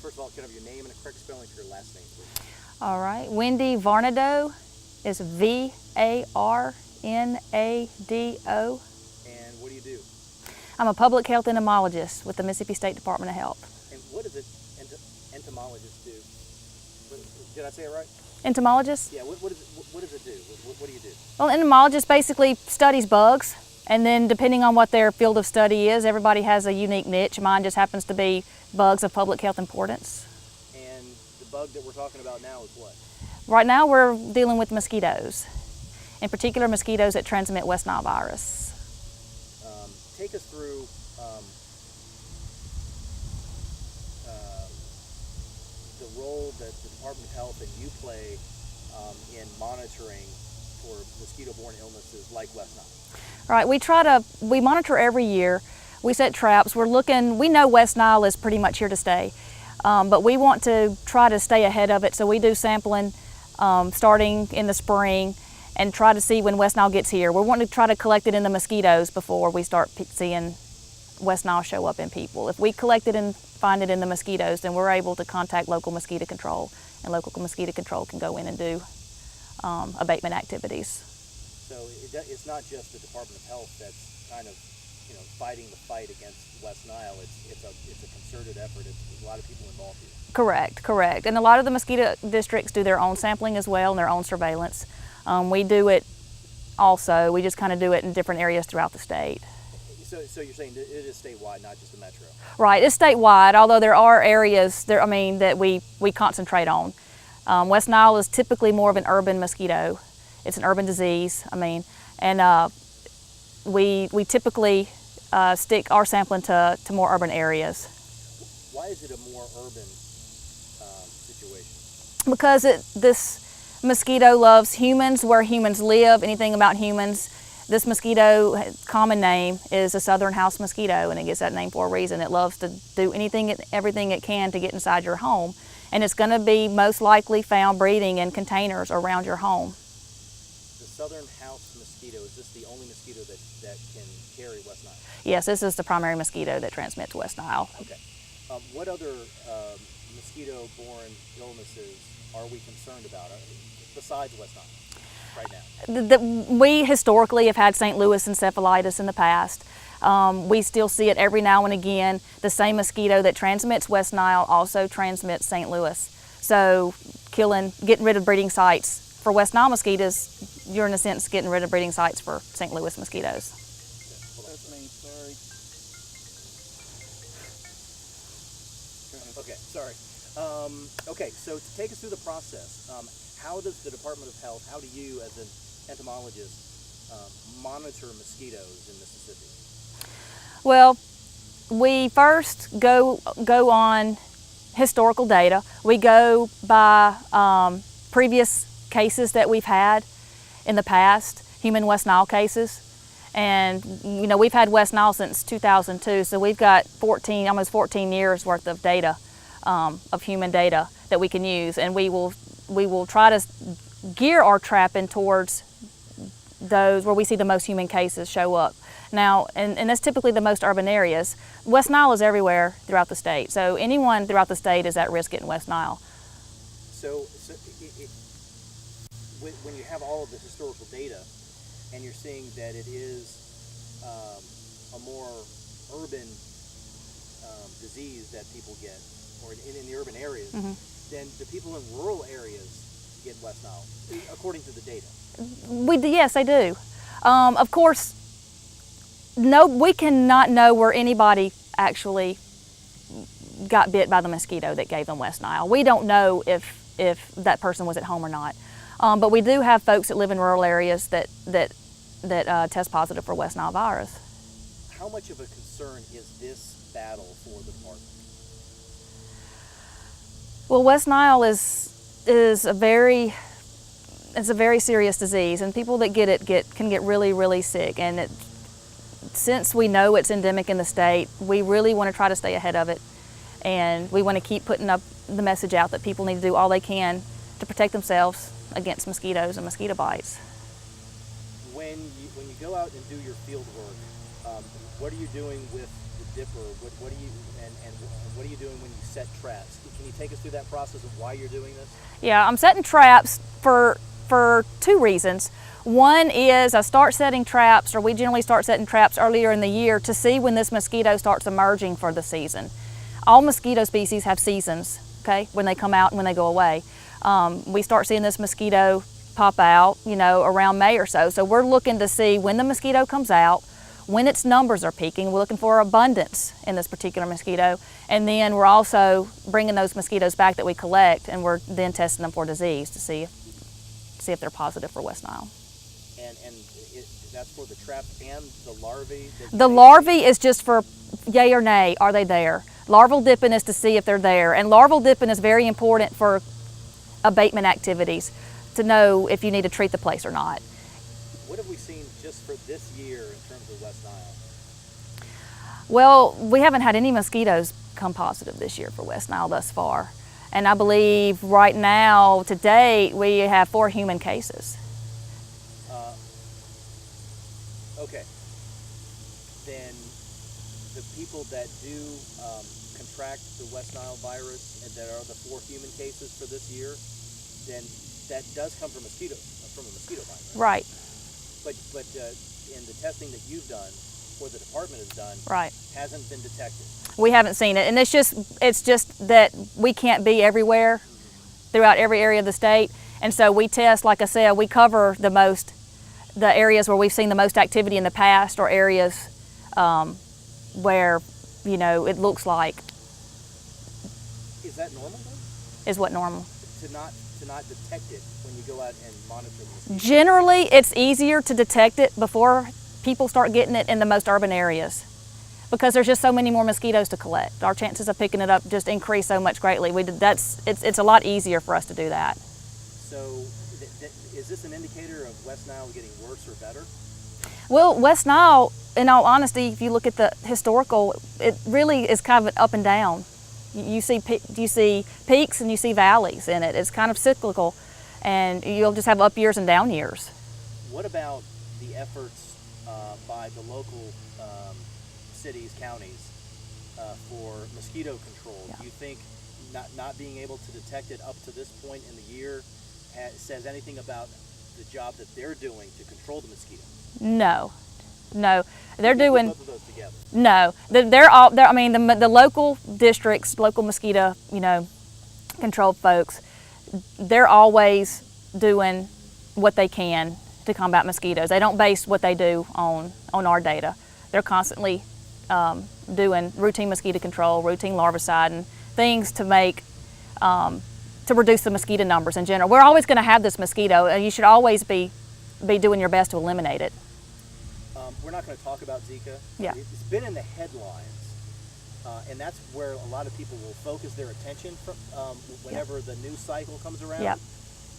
First of all, can I have your name and a correct spelling for your last name, please? All right, Wendy Varnado is V-A-R-N-A-D-O. And what do you do? I'm a public health entomologist with the Mississippi State Department of Health. And what does an entomologist do? Did I say it right? Entomologist? Yeah, what does it do? What do you do? Well, an entomologist basically studies bugs, and then depending on what their field of study is, everybody has a unique niche. Mine just happens to be bugs of public health importance. And the bug that we're talking about now is what? Right now we're dealing with mosquitoes, in particular mosquitoes that transmit West Nile virus. Take us through the role that the Department of Health and you play in monitoring for mosquito-borne illnesses like West Nile. Right, we monitor every year. We set traps. We know West Nile is pretty much here to stay, but we want to try to stay ahead of it, so we do sampling starting in the spring and try to see when West Nile gets here. We're wanting to try to collect it in the mosquitoes before we start seeing West Nile show up in people. If we collect it and find it in the mosquitoes, then we're able to contact local mosquito control, and local mosquito control can go in and do abatement activities. So it's not just the Department of Health that's kind of, fighting the fight against West Nile. It's a concerted effort. There's a lot of people involved here. Correct. And a lot of the mosquito districts do their own sampling as well and their own surveillance. We do it also. We just kind of do it in different areas throughout the state. So you're saying it is statewide, not just the metro? Right, it's statewide, although there are areas that we concentrate on. West Nile is typically more of an urban mosquito. It's an urban disease, and we typically stick our sampling to more urban areas. Why is it a more urban situation? Because this mosquito loves humans, where humans live, anything about humans. This mosquito, common name, is a southern house mosquito, and it gets that name for a reason. It loves to do anything and everything it can to get inside your home, and it's going to be most likely found breeding in containers around your home. The southern house mosquito, is this the only mosquito that can carry West Nile? Yes, this is the primary mosquito that transmits West Nile. Okay. What other mosquito-borne illnesses are we concerned about besides West Nile right now? We historically have had St. Louis encephalitis in the past. We still see it every now and again. The same mosquito that transmits West Nile also transmits St. Louis. So getting rid of breeding sites for West Nile mosquitoes, you're in a sense getting rid of breeding sites for St. Louis mosquitoes. That's me, sorry. Okay, sorry. Okay, so to take us through the process, how does the Department of Health, how do you as an entomologist monitor mosquitoes in Mississippi? Well, we first go on historical data. We go by previous cases that we've had in the past, human West Nile cases. And we've had West Nile since 2002, so we've got almost 14 years worth of data, of human data that we can use, and we will try to gear our trapping towards those where we see the most human cases show up. Now, and that's typically the most urban areas. West Nile is everywhere throughout the state, so anyone throughout the state is at risk getting West Nile. So when you have all of the historical data, and you're seeing that it is a more urban disease that people get, or in the urban areas, then the people in rural areas get West Nile, according to the data. Yes, they do. Of course, we cannot know where anybody actually got bit by the mosquito that gave them West Nile. We don't know if that person was at home or not. But we do have folks that live in rural areas that test positive for West Nile virus. How much of a concern is this battle for the department? Well, West Nile is a very serious disease, and people that get it can get really, really sick. And since we know it's endemic in the state, we really want to try to stay ahead of it, and we want to keep putting up the message out that people need to do all they can to protect themselves against mosquitoes and mosquito bites. When you go out and do your field work, what are you doing with the differ? What do you and what are you doing when you set traps? Can you take us through that process of why you're doing this? Yeah, I'm setting traps for two reasons. One is I start setting traps, or we generally start setting traps earlier in the year to see when this mosquito starts emerging for the season. All mosquito species have seasons, okay, when they come out and when they go away. We start seeing this mosquito pop out, you know, around May or so. So we're looking to see when the mosquito comes out, when its numbers are peaking. We're looking for abundance in this particular mosquito. And then we're also bringing those mosquitoes back that we collect, and we're then testing them for disease to see if they're positive for West Nile. And that's for the trap and the larvae? The larvae is just for yay or nay, are they there? Larval dipping is to see if they're there. And larval dipping is very important for abatement activities, to know if you need to treat the place or not. What have we seen just for this year in terms of West Nile? Well, we haven't had any mosquitoes come positive this year for West Nile thus far. And I believe right now, to date, we have 4 human cases. Okay. Then the people that do contract the West Nile virus and that are the 4 human cases for this year, then that does come from mosquitoes, from a mosquito bite, right? Right. But in the testing that you've done, or the department has done, Right. hasn't been detected. We haven't seen it, and it's just that we can't be everywhere throughout every area of the state, and so we test, like I said, we cover the areas where we've seen the most activity in the past, or areas where, you know, it looks like. Is that normal though? Is what normal? To not detect it when you go out and monitor the mosquitoes? Generally, it's easier to detect it before people start getting it in the most urban areas, because there's just so many more mosquitoes to collect. Our chances of picking it up just increase so much greatly. It's a lot easier for us to do that. So is this an indicator of West Nile getting worse or better? Well, West Nile, in all honesty, if you look at the historical, it really is kind of up and down. You see peaks and you see valleys in it. It's kind of cyclical, and you'll just have up years and down years. What about the efforts by the local cities, counties, for mosquito control? Yeah. Do you think not being able to detect it up to this point in the year says anything about the job that they're doing to control the mosquitoes? No, they're doing. Both of those together. No, they're all. I mean, the local districts, local mosquito, you know, control folks, they're always doing what they can to combat mosquitoes. They don't base what they do on our data. They're constantly doing routine mosquito control, routine larviciding, things to make to reduce the mosquito numbers in general. We're always going to have this mosquito, and you should always be doing your best to eliminate it. We're not going to talk about Zika. Yeah. It's been in the headlines, and that's where a lot of people will focus their attention from, whenever the news cycle comes around. Yeah.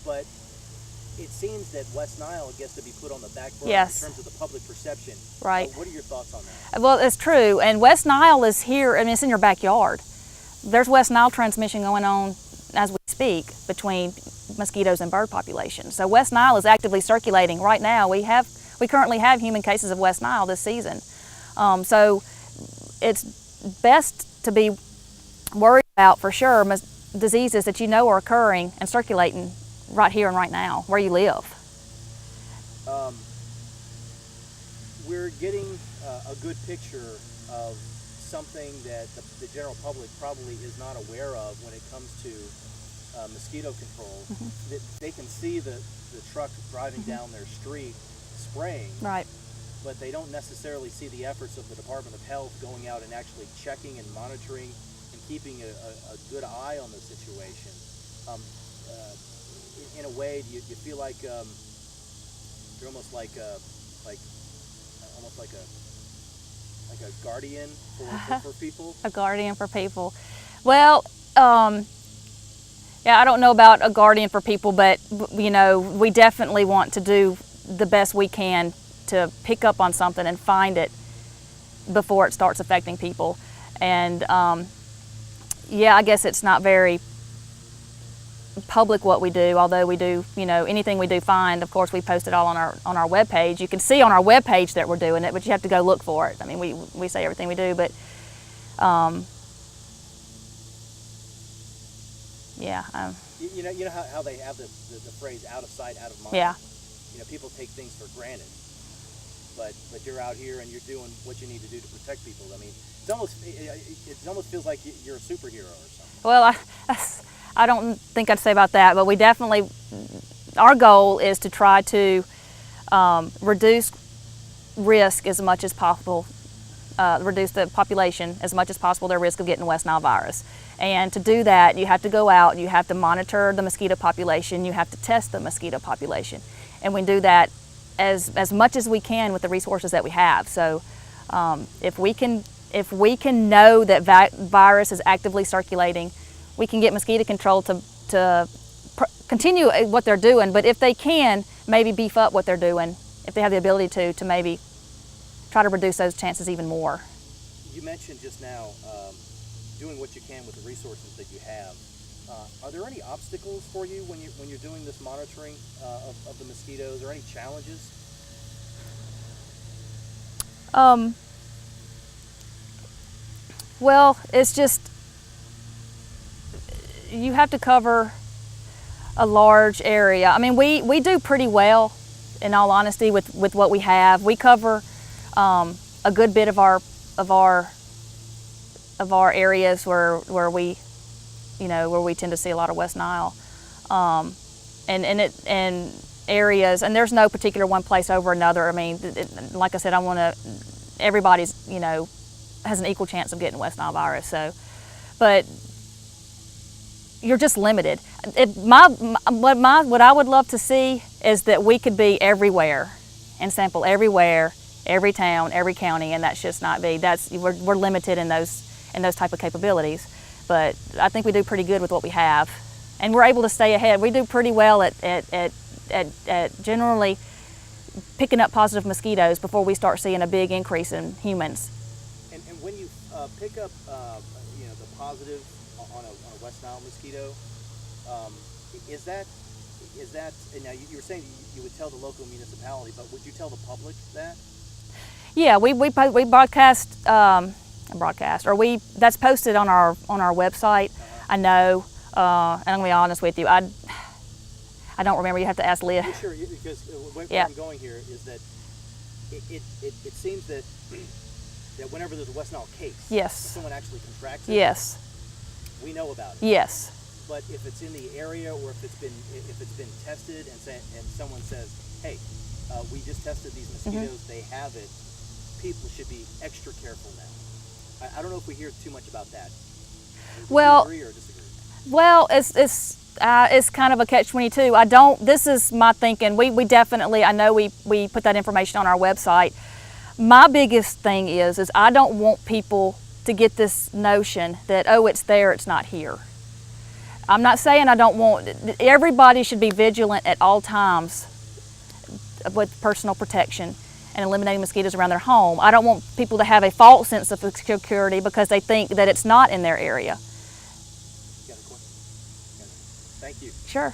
But it seems that West Nile gets to be put on the back burner Yes. in terms of the public perception. Right. What are your thoughts on that? Well, it's true, and West Nile is here. I mean, it's in your backyard. There's West Nile transmission going on as we speak between mosquitoes and bird populations. So West Nile is actively circulating right now. We currently have human cases of West Nile this season. So it's best to be worried about, for sure, diseases that you know are occurring and circulating right here and right now where you live. We're getting a good picture of something that the general public probably is not aware of when it comes to mosquito control. Mm-hmm. They can see the truck driving down their street spraying, Right. but they don't necessarily see the efforts of the Department of Health going out and actually checking and monitoring and keeping a good eye on the situation. In a way, do you feel like you're almost like a guardian for people? A guardian for people. Well, yeah, I don't know about a guardian for people, but you know, we definitely want to do the best we can to pick up on something and find it before it starts affecting people. And yeah, I guess it's not very public what we do, although we do, you know, anything we do find, of course, we post it all on our webpage. You can see on our webpage that we're doing it, but you have to go look for it. I mean, we say everything we do, but Yeah. You know how they have the phrase "out of sight, out of mind." Yeah. You know, people take things for granted, but you're out here and you're doing what you need to do to protect people. I mean, it almost feels like you're a superhero or something. Well, I don't think I'd say about that, but we definitely, our goal is to try to reduce risk as much as possible, reduce the population as much as possible their risk of getting West Nile virus. And to do that, you have to go out, you have to monitor the mosquito population, you have to test the mosquito population. And we do that as much as we can with the resources that we have. So if we can know that virus is actively circulating, we can get mosquito control to continue what they're doing, but if they can, maybe beef up what they're doing, if they have the ability to maybe try to reduce those chances even more. You mentioned just now doing what you can with the resources that you have. Are there any obstacles for you when you're doing this monitoring of the mosquitoes, or any challenges? Well, it's just, you have to cover a large area. I mean, we do pretty well, in all honesty, with what we have. We cover a good bit of our areas where we tend to see a lot of West Nile, and areas, and there's no particular one place over another. I mean, like I said, everybody's has an equal chance of getting West Nile virus. So, but you're just limited. What I would love to see is that we could be everywhere and sample everywhere, every town, every county, and that's just not be. We're limited in those type of capabilities. But I think we do pretty good with what we have, and we're able to stay ahead. We do pretty well at generally picking up positive mosquitoes before we start seeing a big increase in humans. And when you pick up the positive on a West Nile mosquito, is that now you were saying you would tell the local municipality, but would you tell the public that? Yeah, we broadcast, that's posted on our website. I know, and I'm gonna be honest with you, I don't remember. You have to ask Leah. Yeah, sure, because where I'm going here is that it seems that whenever there's a West Nile case, yes, if someone actually contracts it, yes, we know about it. Yes. But if it's in the area, or if it's been tested, and someone says, hey, we just tested these mosquitoes, they have it, people should be extra careful now. I don't know if we hear too much about that. Well, do you agree or disagree? Well, it's kind of a catch-22. This is my thinking. We definitely, I know we put that information on our website. My biggest thing is I don't want people to get this notion that, oh, it's there, it's not here. I'm not saying I don't want, everybody should be vigilant at all times with personal protection and eliminating mosquitoes around their home. I don't want people to have a false sense of security because they think that it's not in their area. You got a question? Thank you. Sure.